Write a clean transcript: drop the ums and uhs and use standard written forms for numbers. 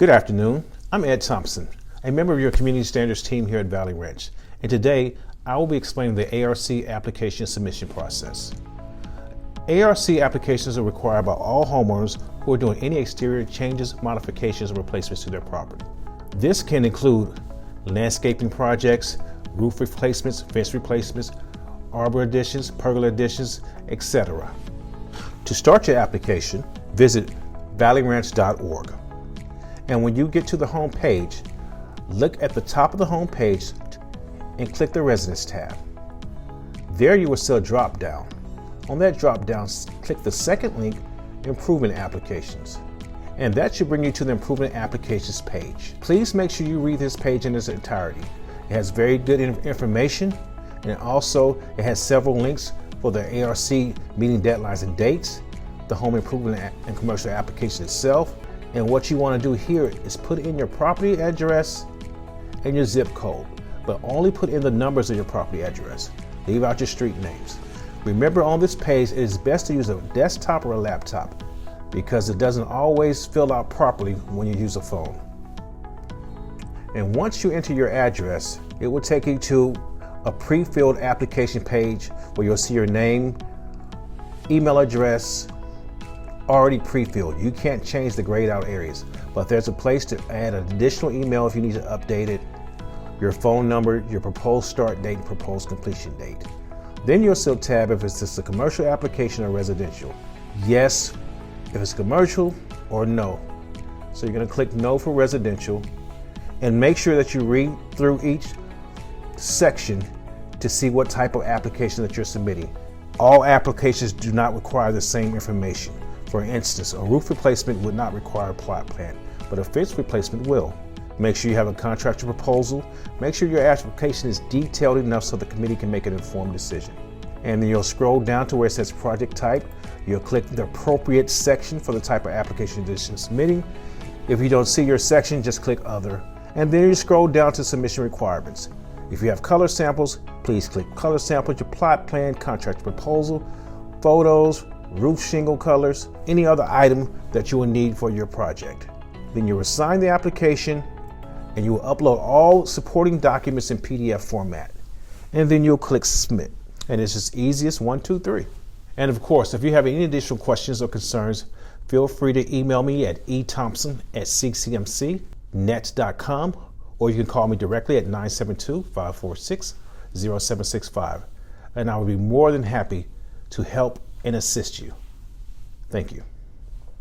Good afternoon. I'm Ed Thompson, a member of your Community Standards team here at Valley Ranch, and today I will be explaining the ARC application submission process. ARC applications are required by all homeowners who are doing any exterior changes, modifications, or replacements to their property. This can include landscaping projects, roof replacements, fence replacements, arbor additions, pergola additions, etc. To start your application, visit valleyranch.org. And when you get to the home page, look at the top of the home page and click the Residence tab. There you will see a drop down. On that drop down, click the second link, Improvement Applications. And that should bring you to the Improvement Applications page. Please make sure you read this page in its entirety. It has very good information, and also it has several links for the ARC meeting deadlines and dates, the home improvement and commercial application itself. And what you want to do here is put in your property address and your zip code, but only put in the numbers of your property address. Leave out your street names. Remember, on this page, it is best to use a desktop or a laptop because it doesn't always fill out properly when you use a phone. And once you enter your address, it will take you to a pre-filled application page where you'll see your name, email address, already pre-filled. You can't change the grayed out areas, but there's a place to add an additional email if you need to update it, your phone number, your proposed start date, and proposed completion date. Then you'll see a tab if it's just a commercial application or residential. Yes, if it's commercial, or no. So you're going to click no for residential, and make sure that you read through each section to see what type of application that you're submitting. All applications do not require the same information. For instance, a roof replacement would not require a plot plan, but a fence replacement will. Make sure you have a contractor proposal. Make sure your application is detailed enough so the committee can make an informed decision. And then you'll scroll down to where it says project type. You'll click the appropriate section for the type of application that you're submitting. If you don't see your section, just click other. And then you scroll down to submission requirements. If you have color samples, please click color samples, your plot plan, contractor proposal, photos, roof shingle colors, any other item that you will need for your project. Then you will sign the application and you will upload all supporting documents in PDF format. And then you'll click submit. And it's just easy as 1, 2, 3. And of course, if you have any additional questions or concerns, feel free to email me at ethompson@ccmcnet.com, or you can call me directly at 972-546-0765. And I will be more than happy to help and assist you. Thank you.